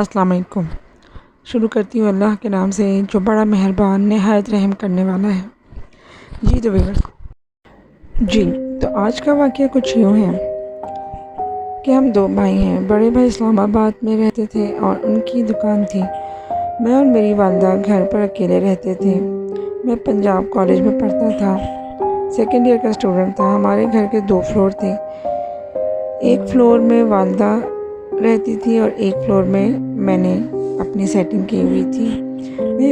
السلام علیکم۔ شروع کرتی ہوں اللہ کے نام سے جو بڑا مہربان نہایت رحم کرنے والا ہے۔ تو آج کا واقعہ کچھ یوں ہے کہ ہم دو بھائی ہیں۔ بڑے بھائی اسلام آباد میں رہتے تھے اور ان کی دکان تھی۔ میں اور میری والدہ گھر پر اکیلے رہتے تھے۔ میں پنجاب کالج میں پڑھتا تھا، سیکنڈ ایئر کا اسٹوڈنٹ تھا۔ ہمارے گھر کے 2 فلور تھے، ایک فلور میں والدہ رہتی تھی اور ایک فلور میں میں نے اپنی سیٹنگ کی ہوئی تھی۔ میری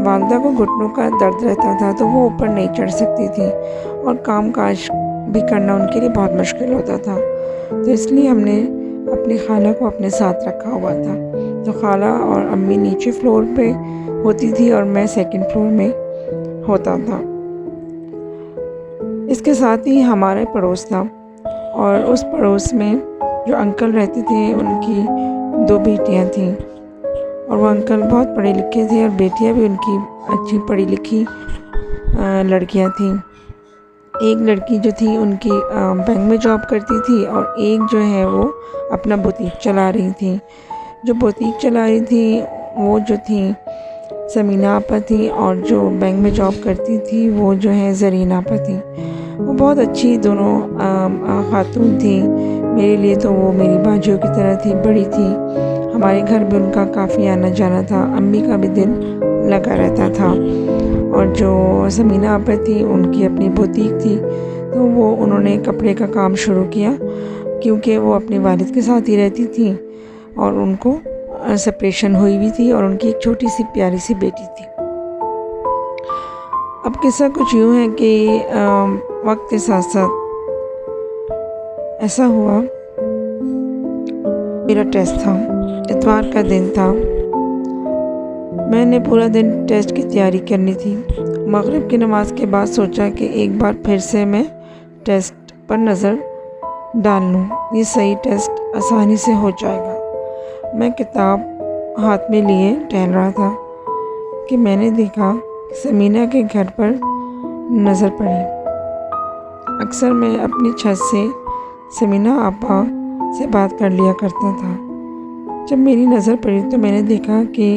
والدہ کو گھٹنوں کا درد رہتا تھا تو وہ اوپر نہیں چڑھ سکتی تھی اور کام کاج بھی کرنا ان کے لیے بہت مشکل ہوتا تھا، تو اس لیے ہم نے اپنی خالہ کو اپنے ساتھ رکھا ہوا تھا۔ تو خالہ اور امی نیچے فلور پہ ہوتی تھی اور میں سیکنڈ فلور میں ہوتا تھا۔ اس کے ساتھ ہی ہمارا پڑوس تھا اور اس پڑوس میں جو انکل رہتے تھے ان کی 2 بیٹیاں تھیں اور وہ انکل بہت پڑھے لکھے تھے اور بیٹیاں بھی ان کی اچھی پڑھی لکھی لڑکیاں تھیں۔ ایک لڑکی جو تھی ان کی بینک میں جاب کرتی تھی اور ایک جو ہے وہ اپنا بوتیک چلا رہی تھی۔ جو بوتیک چلا رہی تھی وہ جو تھیں سمینہ آپا تھی اور جو بینک میں جاب کرتی تھی وہ جو ہے زرین آپا تھی۔ وہ بہت اچھی دونوں خاتون تھیں۔ میرے لیے تو وہ میری باجیوں کی طرح تھی، بڑی تھی۔ ہمارے گھر بھی ان کا کافی آنا جانا تھا، امی کا بھی دل لگا رہتا تھا۔ اور جو سمینہ آپا تھی ان کی اپنی بوتیک تھی، تو وہ انہوں نے کپڑے کا کام شروع کیا کیونکہ وہ اپنے والد کے ساتھ ہی رہتی تھیں اور ان کو سپریشن ہوئی ہوئی تھی اور ان کی ایک چھوٹی سی پیاری سی بیٹی تھی۔ اب قصہ کچھ یوں ہے کہ وقت کے ساتھ ساتھ ایسا ہوا، میرا ٹیسٹ تھا، اتوار کا دن تھا۔ میں نے پورا دن ٹیسٹ کی تیاری کرنی تھی۔ مغرب کی نماز کے بعد سوچا کہ ایک بار پھر سے میں ٹیسٹ پر نظر ڈال لوں، یہ صحیح ٹیسٹ آسانی سے ہو جائے گا۔ میں کتاب ہاتھ میں لیے ٹہل رہا تھا کہ میں نے دیکھا کہ سمینہ کے گھر پر نظر پڑی۔ اکثر میں اپنی چھت سے سمینہ آپا سے بات کر لیا کرتا تھا۔ جب میری نظر پڑی تو میں نے دیکھا کہ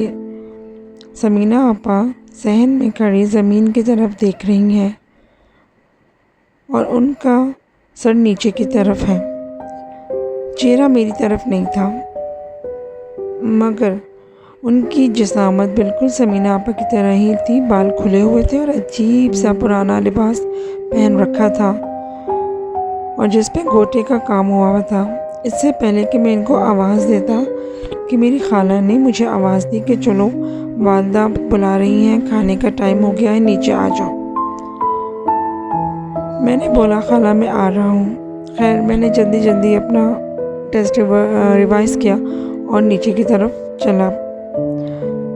سمینہ آپا صحن میں کھڑی زمین کی طرف دیکھ رہی ہیں اور ان کا سر نیچے کی طرف ہے، چہرہ میری طرف نہیں تھا، مگر ان کی جسامت بالکل سمینہ آپا کی طرح ہی تھی۔ بال کھلے ہوئے تھے اور عجیب سا پرانا لباس پہن رکھا تھا اور جس پہ گوٹے کا کام ہوا تھا۔ اس سے پہلے کہ میں ان کو آواز دیتا کہ میری خالہ نے مجھے آواز دی کہ چلو والدہ بلا رہی ہیں، کھانے کا ٹائم ہو گیا ہے، نیچے آ جاؤ۔ میں نے بولا خالہ میں آ رہا ہوں۔ خیر میں نے جلدی اپنا ٹیسٹ ریوائز کیا اور نیچے کی طرف چلا۔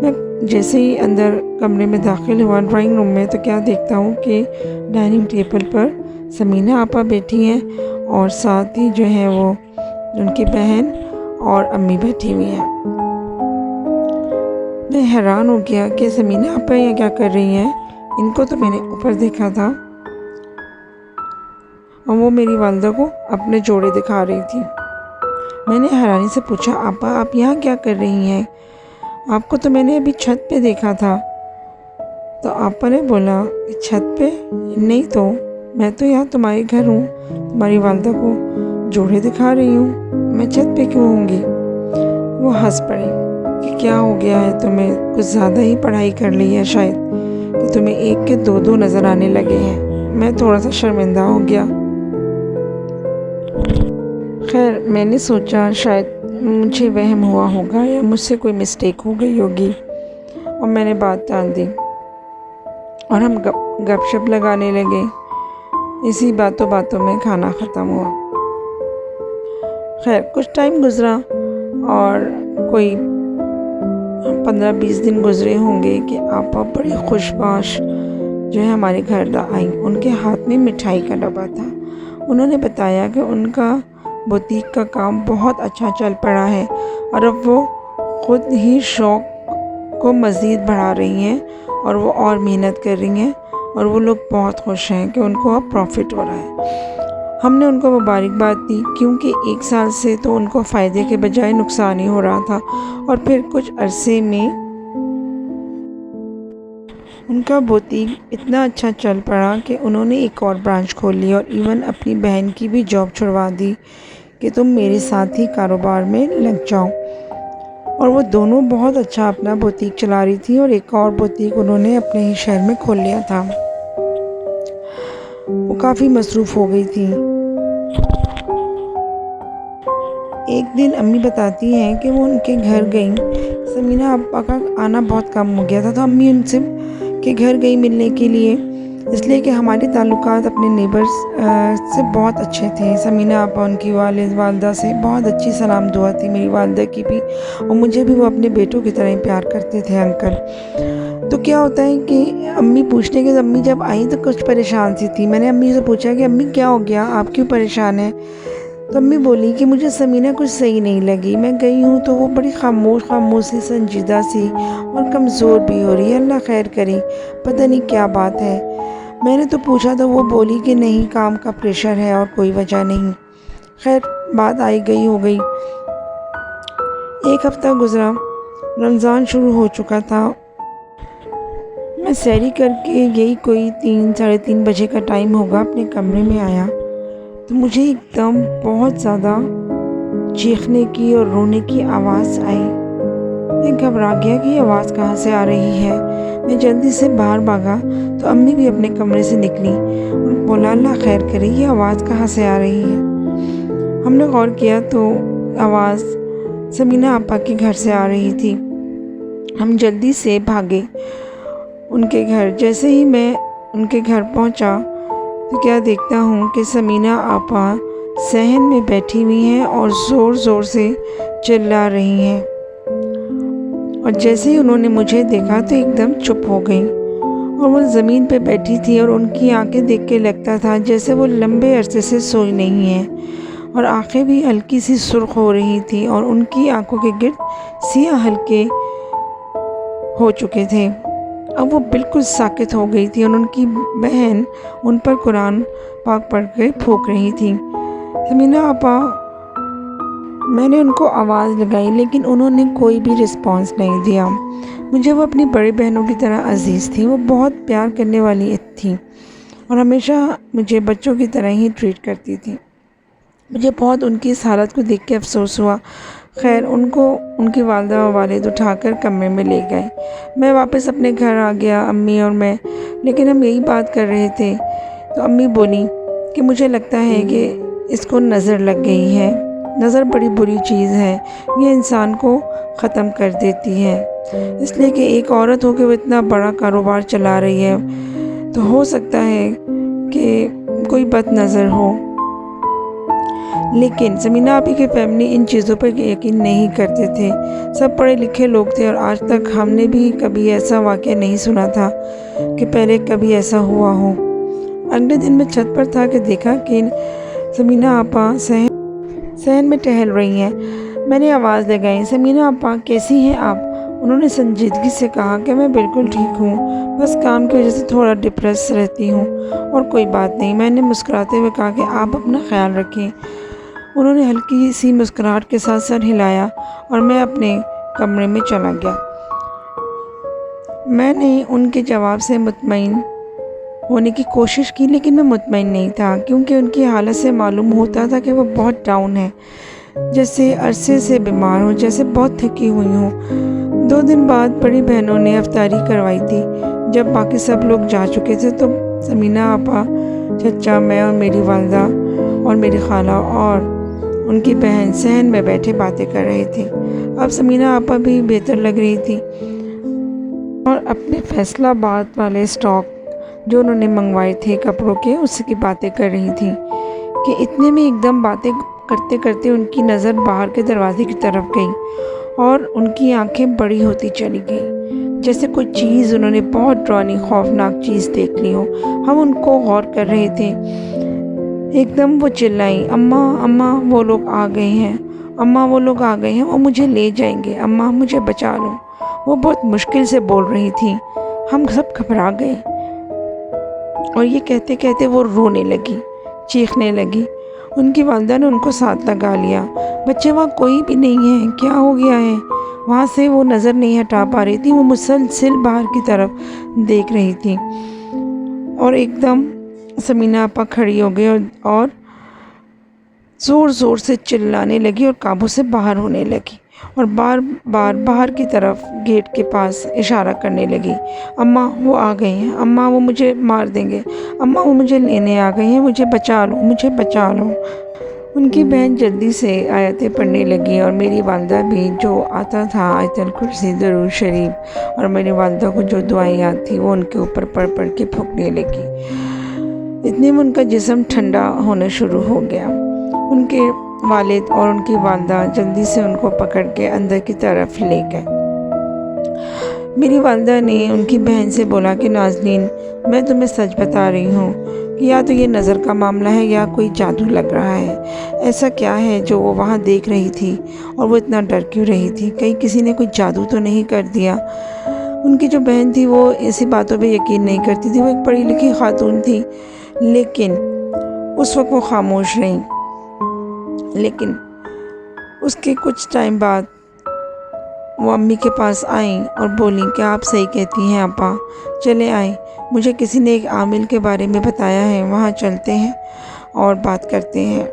میں جیسے ہی اندر کمرے میں داخل ہوا ڈرائنگ روم میں تو کیا دیکھتا ہوں کہ ڈائننگ ٹیبل پر سمینہ آپا بیٹھی ہیں اور ساتھ ہی جو ہے وہ ان کی بہن اور امی بیٹھی ہوئی ہیں۔ میں حیران ہو گیا کہ سمینہ آپا یہ کیا کر رہی ہیں، ان کو تو میں نے اوپر دیکھا تھا اور وہ میری والدہ کو اپنے جوڑے دکھا رہی تھی۔ میں نے حیرانی سے پوچھا آپا آپ یہاں کیا کر رہی ہیں، آپ کو تو میں نے ابھی چھت پہ دیکھا تھا۔ تو آپا نے بولا چھت پہ نہیں تو میں تو یہاں تمہارے گھر ہوں، تمہاری والدہ کو جوڑے دکھا رہی ہوں، میں چھت پہ کیوں ہوں گی۔ وہ ہنس پڑی کہ کیا ہو گیا ہے تمہیں، کچھ زیادہ ہی پڑھائی کر لی ہے شاید کہ تمہیں ایک کے 2 نظر آنے لگے ہیں۔ میں تھوڑا سا شرمندہ ہو گیا۔ خیر میں نے سوچا شاید مجھے وہم ہوا ہوگا یا مجھ سے کوئی مسٹیک ہو گئی ہوگی اور میں نے بات ٹال دی اور ہم گپ شپ لگانے لگے۔ اسی باتوں میں کھانا ختم ہوا۔ خیر کچھ ٹائم گزرا اور کوئی 15-20 دن گزرے ہوں گے کہ آپا بڑی خوش باش جو ہے ہمارے گھر آئیں۔ ان کے ہاتھ میں مٹھائی کا ڈبہ تھا۔ انہوں نے بتایا کہ ان کا بوتیک کا کام بہت اچھا چل پڑا ہے اور اب وہ خود ہی شوق کو مزید بڑھا رہی ہیں اور وہ اور محنت کر رہی ہیں اور وہ لوگ بہت خوش ہیں کہ ان کو اب پروفٹ ہو رہا ہے۔ ہم نے ان کو مبارکباد دی کیونکہ 1 سال سے تو ان کو فائدے کے بجائے نقصان ہی ہو رہا تھا، اور پھر کچھ عرصے میں ان کا بوتیک اتنا اچھا چل پڑا کہ انہوں نے ایک اور برانچ کھول لی اور ایون اپنی بہن کی بھی جاب چھڑوا دی کہ تم میرے ساتھ ہی کاروبار میں لگ جاؤ۔ اور وہ دونوں بہت اچھا اپنا بوتیک چلا رہی تھی، اور ایک اور بوتیک انہوں نے اپنے ہی شہر میں کھول لیا تھا۔ وہ کافی مصروف ہو گئی تھی۔ ایک دن امی بتاتی ہیں کہ وہ ان کے گھر گئیں۔ سمینہ آپا کا آنا بہت کم ہو گیا تھا، تو امی ان سے کے گھر گئی ملنے کے لیے، اس لیے کہ ہمارے تعلقات اپنے نیبرز سے بہت اچھے تھے۔ سمینہ آپا ان کی والدہ سے بہت اچھی سلام دعا تھی، میری والدہ کی بھی، اور مجھے بھی وہ اپنے بیٹوں کی طرح ہی پیار کرتے تھے انکل۔ تو کیا ہوتا ہے کہ امی پوچھنے کے امی جب آئیں تو کچھ پریشان سی تھی۔ میں نے امی سے پوچھا کہ امی کیا ہو گیا، آپ کیوں پریشان ہیں؟ تو امی بولی کہ مجھے سمینہ کچھ صحیح نہیں لگی، میں گئی ہوں تو وہ بڑی خاموش سی، سنجیدہ سی اور کمزور بھی ہو رہی ہے، اللہ خیر کری، پتہ نہیں کیا بات ہے۔ میں نے تو پوچھا تو وہ بولی کہ نہیں، کام کا پریشر ہے اور کوئی وجہ نہیں۔ خیر بات آئی گئی ہو گئی۔ 1 ہفتہ گزرا، رمضان شروع ہو چکا تھا۔ میں سحری کر کے یہی کوئی 3 ساڑھے 3 بجے کا ٹائم ہوگا، اپنے کمرے میں آیا تو مجھے ایک دم بہت زیادہ چیخنے کی اور رونے کی آواز آئی۔ میں گھبرا گیا کہ یہ آواز کہاں سے آ رہی ہے۔ میں جلدی سے باہر بھاگا تو امی بھی اپنے کمرے سے نکلی اور بولا اللہ خیر کرے، یہ آواز کہاں سے آ رہی ہے۔ ہم نے غور کیا تو آواز سمینہ آپا کے گھر سے آ رہی تھی۔ ہم جلدی سے بھاگے ان کے گھر۔ جیسے ہی میں ان کے گھر پہنچا تو کیا دیکھتا ہوں کہ سمینہ آپا صحن میں بیٹھی ہوئی ہیں اور زور سے چلا رہی ہیں، اور جیسے ہی انہوں نے مجھے دیکھا تو ایک دم چپ ہو گئی، اور وہ زمین پہ بیٹھی تھی اور ان کی آنکھیں دیکھ کے لگتا تھا جیسے وہ لمبے عرصے سے سوئی نہیں ہیں، اور آنکھیں بھی ہلکی سی سرخ ہو رہی تھی اور ان کی آنکھوں کے گرد سیاہ ہلکے ہو چکے تھے۔ اب وہ بالکل ساکت ہو گئی تھی اور ان کی بہن ان پر قرآن پاک پڑھ کے پھونک رہی تھی۔ سمینہ آپا، میں نے ان کو آواز لگائی لیکن انہوں نے کوئی بھی رسپانس نہیں دیا۔ مجھے وہ اپنی بڑی بہنوں کی طرح عزیز تھی، وہ بہت پیار کرنے والی تھی اور ہمیشہ مجھے بچوں کی طرح ہی ٹریٹ کرتی تھی۔ مجھے بہت ان کی اس حالت کو دیکھ کے افسوس ہوا۔ خیر ان کو ان کی والدہ و والد اٹھا کر کمرے میں لے گئے۔ میں واپس اپنے گھر آ گیا، امی اور میں، لیکن ہم یہی بات کر رہے تھے تو امی بولی کہ مجھے لگتا ہے کہ اس کو نظر لگ گئی ہے۔ نظر بڑی بری چیز ہے، یہ انسان کو ختم کر دیتی ہے، اس لیے کہ ایک عورت ہو کے وہ اتنا بڑا کاروبار چلا رہی ہے تو ہو سکتا ہے کہ کوئی بد نظر ہو۔ لیکن سمینہ آپی کی فیملی ان چیزوں پر یقین نہیں کرتے تھے، سب پڑھے لکھے لوگ تھے، اور آج تک ہم نے بھی کبھی ایسا واقعہ نہیں سنا تھا کہ پہلے کبھی ایسا ہوا ہو۔ اگلے دن میں چھت پر تھا کہ دیکھا کہ سمینہ آپا صحن میں ٹہل رہی ہیں۔ میں نے آواز لگائی، سمینہ آپا کیسی ہیں آپ؟ انہوں نے سنجیدگی سے کہا کہ میں بالکل ٹھیک ہوں، بس کام کی وجہ سے تھوڑا ڈپریس رہتی ہوں، اور کوئی بات نہیں۔ میں نے مسکراتے ہوئے کہا کہ آپ اپنا خیال رکھیں۔ انہوں نے ہلکی سی مسکراہٹ کے ساتھ سر ہلایا اور میں اپنے کمرے میں چلا گیا۔ میں نے ان کے جواب سے مطمئن ہونے کی کوشش کی، لیکن میں مطمئن نہیں تھا کیونکہ ان کی حالت سے معلوم ہوتا تھا کہ وہ بہت ڈاؤن ہیں، جیسے عرصے سے بیمار ہوں، جیسے بہت تھکی ہوئی ہوں۔ 2 دن بعد بڑی بہنوں نے افطاری کروائی تھی۔ جب باقی سب لوگ جا چکے تھے تو سمینہ آپا، چچا، میں اور میری والدہ اور میری خالہ اور ان کی بہن صحن میں بیٹھے باتیں کر رہے تھے۔ اب سمینہ آپا بھی بہتر لگ رہی تھی اور اپنے فیصلہ آباد والے اسٹاک جو انہوں نے منگوائے تھے کپڑوں کے، اس کی باتیں کر رہی تھیں کہ اتنے میں ایک دم باتیں کرتے کرتے ان کی نظر باہر کے دروازے کی طرف گئی اور ان کی آنکھیں بڑی ہوتی چلی گئیں، جیسے کوئی چیز انہوں نے بہت ڈراؤنی خوفناک چیز دیکھ لی ہو۔ ہم ان کو غور کر رہے تھے، ایک دم وہ چلائیں، اماں اماں وہ لوگ آ گئے ہیں، اماں وہ لوگ آ گئے ہیں، وہ مجھے لے جائیں گے، اماں مجھے بچا لو۔ وہ بہت مشکل سے بول رہی تھیں۔ ہم سب گھبرا گئے اور یہ کہتے کہتے وہ رونے لگی، چیخنے لگی۔ ان کی والدہ نے ان کو ساتھ لگا لیا۔ بچے وہاں کوئی بھی نہیں ہے، کیا ہو گیا ہے؟ وہاں سے وہ نظر نہیں ہٹا پا رہی تھی، وہ مسلسل باہر کی طرف دیکھ رہی تھی۔ اور ایک دم سمینہ آپا کھڑی ہو گئی اور زور زور سے چلانے لگی اور قابو سے باہر ہونے لگی، اور بار بار باہر کی طرف گیٹ کے پاس اشارہ کرنے لگی، اماں وہ آ گئی ہیں، اماں وہ مجھے مار دیں گے، اماں وہ مجھے لینے آ گئی ہیں، مجھے بچا لو، مجھے بچا لو۔ ان کی بہن جلدی سے آیتیں پڑھنے لگی، اور میری والدہ بھی جو آتا تھا آیت الکرسی، درود شریف، اور میری والدہ کو جو دعائیں یاد تھی وہ ان کے اوپر پڑھ پڑھ کے پھونکنے لگی۔ اتنے میں ان کا جسم ٹھنڈا ہونا شروع ہو گیا۔ ان کے والد اور ان کی والدہ جلدی سے ان کو پکڑ کے اندر کی طرف لے گئے۔ میری والدہ نے ان کی بہن سے بولا کہ نازنین، میں تمہیں سچ بتا رہی ہوں کہ یا تو یہ نظر کا معاملہ ہے یا کوئی جادو لگ رہا ہے۔ ایسا کیا ہے جو وہ وہاں دیکھ رہی تھی، اور وہ اتنا ڈر کیوں رہی تھی؟ کہیں کسی نے کوئی جادو تو نہیں کر دیا؟ ان کی جو بہن تھی وہ ایسی باتوں پہ یقین نہیں کرتی تھی، وہ ایک پڑھی لکھی خاتون تھی، لیکن اس وقت وہ خاموش رہیں۔ لیکن اس کے کچھ ٹائم بعد وہ امی کے پاس آئیں اور بولیں کہ آپ صحیح کہتی ہیں آپا، چلے آئیں، مجھے کسی نے ایک عامل کے بارے میں بتایا ہے، وہاں چلتے ہیں اور بات کرتے ہیں۔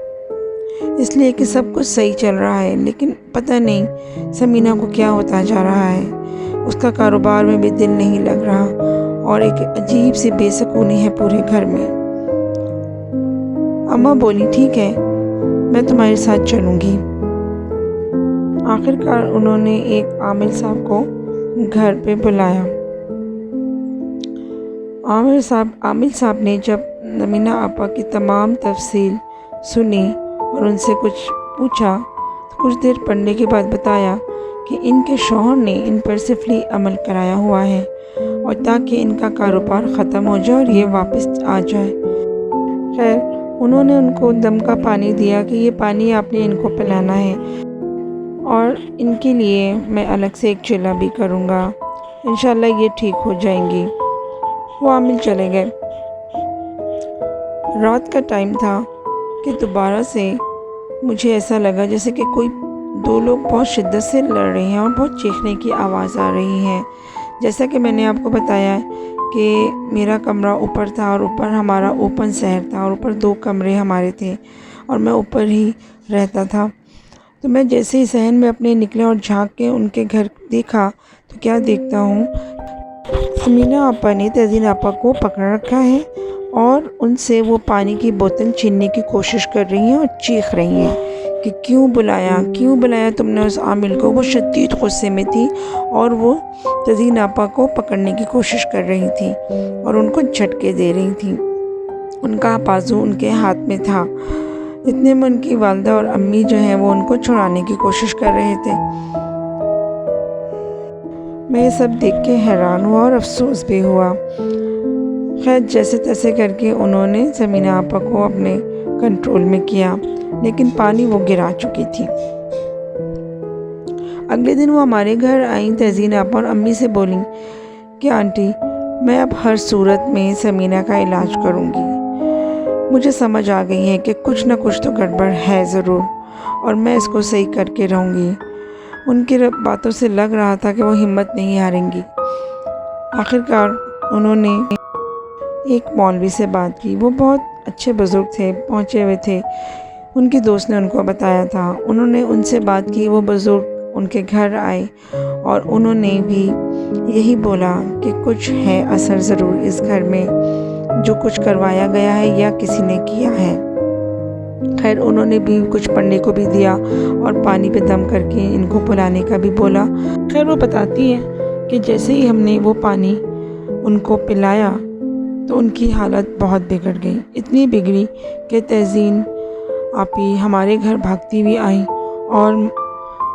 اس لیے کہ سب کچھ صحیح چل رہا ہے، لیکن پتہ نہیں سمینہ کو کیا ہوتا جا رہا ہے۔ اس کا کاروبار میں بھی دل نہیں لگ رہا، اور ایک عجیب سی بے سکونی ہے پورے گھر میں۔ اماں بولی ٹھیک ہے، میں تمہارے ساتھ چلوں گی۔ آخر کار انہوں نے ایک عامل صاحب کو گھر پہ بلایا۔ عامل صاحب نے جب سمینہ آپا کی تمام تفصیل سنی اور ان سے کچھ پوچھا تو کچھ دیر پڑھنے کے بعد بتایا کہ ان کے شوہر نے ان پر سفلی عمل کرایا ہوا ہے، اور تاکہ ان کا کاروبار ختم ہو جائے اور یہ واپس آ جائے۔ خیر انہوں نے ان کو دم کا پانی دیا کہ یہ پانی آپ نے ان کو پلانا ہے، اور ان کے لیے میں الگ سے ایک چلہ بھی کروں گا، انشاءاللہ یہ ٹھیک ہو جائیں گی۔ وہ عامل چلے گئے۔ رات کا ٹائم تھا کہ دوبارہ سے مجھے ایسا لگا جیسے کہ کوئی دو لوگ بہت شدت سے لڑ رہے ہیں اور بہت چیخنے کی آواز آ رہی ہے۔ جیسا کہ میں نے آپ کو بتایا کہ میرا کمرہ اوپر تھا، اور اوپر ہمارا اوپن سحر تھا، اور اوپر 2 کمرے ہمارے تھے، اور میں اوپر ہی رہتا تھا۔ تو میں جیسے ہی صحن میں اپنے نکلے اور جھانک کے ان کے گھر دیکھا تو کیا دیکھتا ہوں، سمینہ آپا نے تزین آپا کو پکڑ رکھا ہے، اور ان سے وہ پانی کی بوتل چھیننے کی کوشش کر رہی ہیں اور چیخ رہی ہیں کہ کیوں بلایا تم نے اس عامل کو۔ وہ شدید غصے میں تھی، اور وہ تزین آپا کو پکڑنے کی کوشش کر رہی تھی اور ان کو جھٹکے دے رہی تھی۔ ان کا بازو ان کے ہاتھ میں تھا۔ اتنے میں ان کی والدہ اور امی جو ہیں وہ ان کو چھڑانے کی کوشش کر رہے تھے۔ میں یہ سب دیکھ کے حیران ہوا اور افسوس بھی ہوا۔ خیر جیسے تیسے کر کے انہوں نے سمینہ آپا کو اپنے کنٹرول میں کیا، لیکن پانی وہ گرا چکی تھی۔ اگلے دن وہ ہمارے گھر آئیں تزین آپا اور امی سے بولیں کہ آنٹی میں اب ہر صورت میں سمینہ کا علاج کروں گی۔ مجھے سمجھ آ گئی ہے کہ کچھ نہ کچھ تو گڑبڑ ہے ضرور، اور میں اس کو صحیح کر کے رہوں گی۔ ان کی باتوں سے لگ رہا تھا کہ وہ ہمت نہیں ہاریں گی۔ آخر کار انہوں نے ایک مولوی سے بات کی، وہ بہت اچھے بزرگ تھے، پہنچے ہوئے تھے، ان کی دوست نے ان کو بتایا تھا۔ انہوں نے ان سے بات کی، وہ بزرگ ان کے گھر آئے اور انہوں نے بھی یہی بولا کہ کچھ ہے اثر ضرور اس گھر میں، جو کچھ کروایا گیا ہے یا کسی نے کیا ہے۔ خیر انہوں نے بھی کچھ پڑھنے کو بھی دیا اور پانی پہ دم کر کے ان کو پلانے کا بھی بولا۔ خیر وہ بتاتی ہیں کہ جیسے ہی ہم نے وہ پانی ان کو پلایا تو ان کی حالت بہت بگڑ گئی، اتنی بگڑی کہ تزین آپی ہمارے گھر بھاگتی ہوئی آئیں اور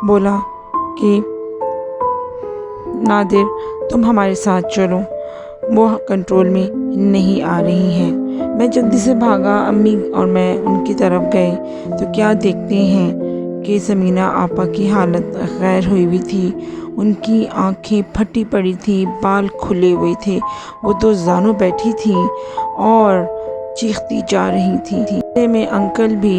بولا کہ نادر تم ہمارے ساتھ چلو، وہ کنٹرول میں نہیں آ رہی ہیں۔ میں جلدی سے بھاگا، امی اور میں ان کی طرف گئے تو کیا دیکھتے ہیں کہ سمینہ آپا کی حالت غیر ہوئی ہوئی تھی۔ ان کی آنکھیں پھٹی پڑی تھی، بال کھلے ہوئے تھے، وہ 2 زانوں بیٹھی تھیں اور چیختی جا رہی تھی۔ میں انکل بھی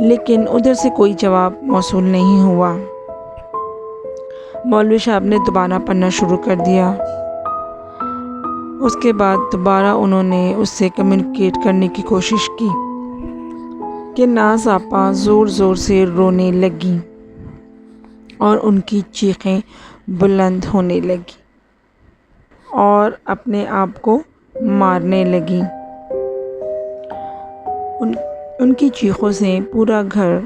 لیکن ادھر سے کوئی جواب موصول نہیں ہوا۔ مولوی صاحب نے دوبارہ پڑھنا شروع کر دیا۔ اس کے بعد دوبارہ انہوں نے اس سے کمیونیکیٹ کرنے کی کوشش کی کہ ناز آپا زور زور سے رونے لگیں اور ان کی چیخیں بلند ہونے لگیں اور اپنے آپ کو مارنے لگیں۔ ان کی چیخوں سے پورا گھر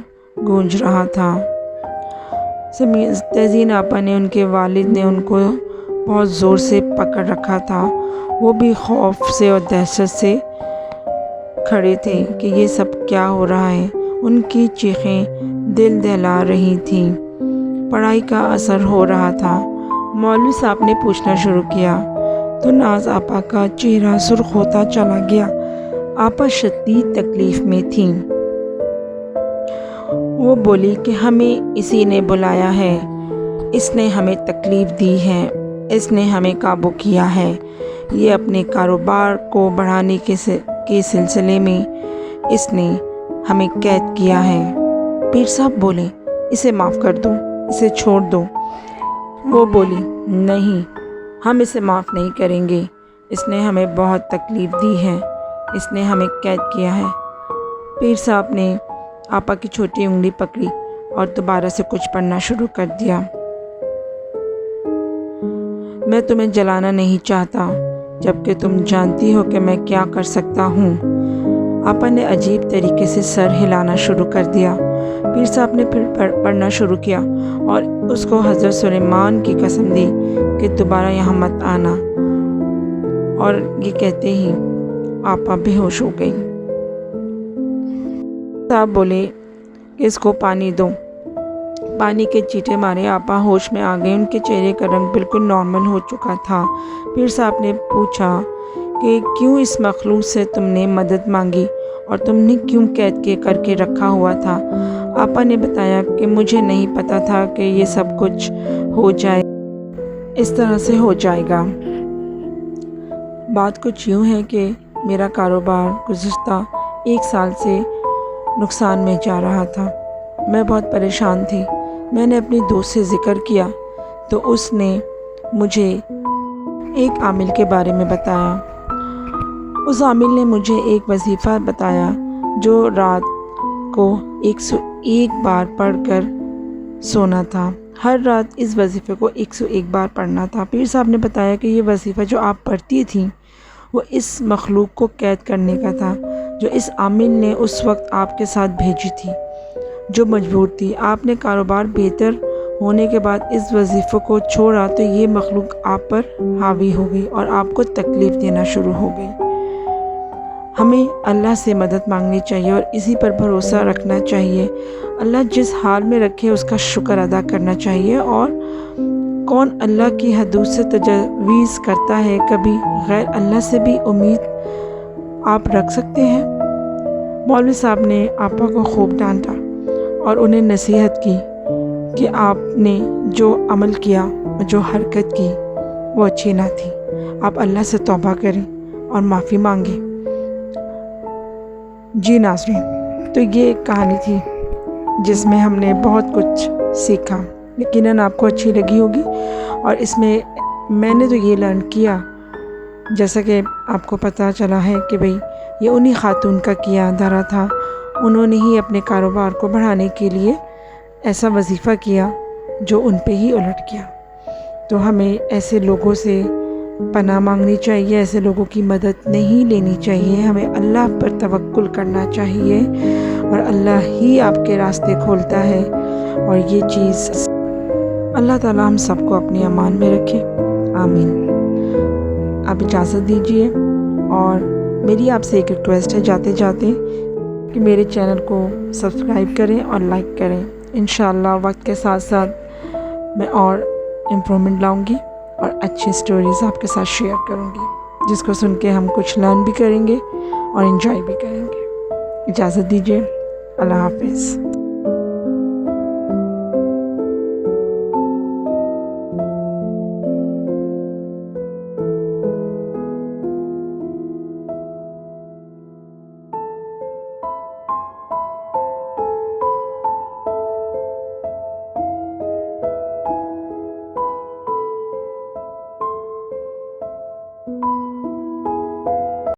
گونج رہا تھا۔ تہذین آپا نے، ان کے والد نے ان کو بہت زور سے پکڑ رکھا تھا۔ وہ بھی خوف سے اور دہشت سے کھڑے تھے کہ یہ سب کیا ہو رہا ہے۔ ان کی چیخیں دل دہلا رہی تھیں۔ پڑھائی کا اثر ہو رہا تھا۔ مولوی صاحب نے پوچھنا شروع کیا تو ناز آپا کا چہرہ سرخ ہوتا چلا گیا۔ آپا شدید تکلیف میں تھیں۔ وہ بولی کہ ہمیں اسی نے بلایا ہے، اس نے ہمیں تکلیف دی ہے، اس نے ہمیں قابو کیا ہے۔ یہ اپنے کاروبار کو بڑھانے کے سلسلے میں اس نے ہمیں قید کیا ہے۔ پیر صاحب بولے، اسے معاف کر دو، اسے چھوڑ دو۔ وہ بولی، نہیں، ہم اسے معاف نہیں کریں گے۔ اس نے ہمیں بہت تکلیف دی ہے، اس نے ہمیں قید کیا ہے۔ پیر صاحب نے آپا کی چھوٹی انگلی پکڑی اور دوبارہ سے کچھ پڑھنا شروع کر دیا۔ میں تمہیں جلانا نہیں چاہتا، جبکہ تم جانتی ہو کہ میں کیا کر سکتا ہوں۔ آپا نے عجیب طریقے سے سر ہلانا شروع کر دیا۔ پیر صاحب نے پھر پڑھنا شروع کیا اور اس کو حضرت سلیمان کی قسم دی کہ دوبارہ یہاں مت آنا، اور یہ کہتے ہی آپا بے ہوش ہو گئی۔ صاحب بولے کہ اس کو پانی دو۔ پانی کے چیٹے مارے آپا ہوش میں آ گئے۔ ان کے چہرے کا رنگ بالکل نارمل ہو چکا تھا۔ پیر صاحب نے پوچھا کہ کیوں اس مخلوق سے تم نے مدد مانگی اور تم نے کیوں قید کر کے رکھا ہوا تھا؟ آپا نے بتایا کہ مجھے نہیں پتا تھا کہ یہ سب کچھ ہو جائے، اس طرح سے ہو جائے گا۔ بات کچھ یوں ہے کہ میرا کاروبار گزشتہ 1 سال سے نقصان میں جا رہا تھا۔ میں بہت پریشان تھی۔ میں نے اپنی دوست سے ذکر کیا تو اس نے مجھے ایک عامل کے بارے میں بتایا۔ اس عامل نے مجھے ایک وظیفہ بتایا جو رات کو 101 بار پڑھ کر سونا تھا۔ ہر رات اس وظیفے کو 101 بار پڑھنا تھا۔ پیر صاحب نے بتایا کہ یہ وظیفہ جو آپ پڑھتی تھیں وہ اس مخلوق کو قید کرنے کا تھا جو اس عامل نے اس وقت آپ کے ساتھ بھیجی تھی، جو مجبور تھی۔ آپ نے کاروبار بہتر ہونے کے بعد اس وظیفے کو چھوڑا تو یہ مخلوق آپ پر حاوی ہو گئی اور آپ کو تکلیف دینا شروع ہو گئی۔ ہمیں اللہ سے مدد مانگنی چاہیے اور اسی پر بھروسہ رکھنا چاہیے۔ اللہ جس حال میں رکھے اس کا شکر ادا کرنا چاہیے۔ اور کون اللہ کی حدود سے تجاوز کرتا ہے؟ کبھی غیر اللہ سے بھی امید آپ رکھ سکتے ہیں؟ مولوی صاحب نے آپا کو خوب ڈانٹا اور انہیں نصیحت کی کہ آپ نے جو عمل کیا، جو حرکت کی وہ اچھی نہ تھی۔ آپ اللہ سے توبہ کریں اور معافی مانگیں۔ جی ناظرین، تو یہ ایک کہانی تھی جس میں ہم نے بہت کچھ سیکھا۔ یقیناً آپ کو اچھی لگی ہوگی، اور اس میں نے تو یہ لرن کیا، جیسا کہ آپ کو پتہ چلا ہے کہ بھئی یہ انہی خاتون کا کیا دھرا تھا۔ انہوں نے ہی اپنے کاروبار کو بڑھانے کے لیے ایسا وظیفہ کیا جو ان پہ ہی الٹ گیا۔ تو ہمیں ایسے لوگوں سے پناہ مانگنی چاہیے، ایسے لوگوں کی مدد نہیں لینی چاہیے۔ ہمیں اللہ پر توکل کرنا چاہیے اور اللہ ہی آپ کے راستے کھولتا ہے۔ اور یہ چیز اللہ تعالیٰ ہم سب کو اپنی امان میں رکھے، آمین۔ آپ اجازت دیجیے، اور میری آپ سے ایک ریکویسٹ ہے جاتے جاتے کہ میرے چینل کو سبسکرائب کریں اور لائک کریں۔ انشاءاللہ وقت کے ساتھ ساتھ میں اور امپرومنٹ لاؤں گی اور اچھی سٹوریز آپ کے ساتھ شیئر کروں گی، جس کو سن کے ہم کچھ لرن بھی کریں گے اور انجوائے بھی کریں گے۔ اجازت دیجیے، اللہ حافظ۔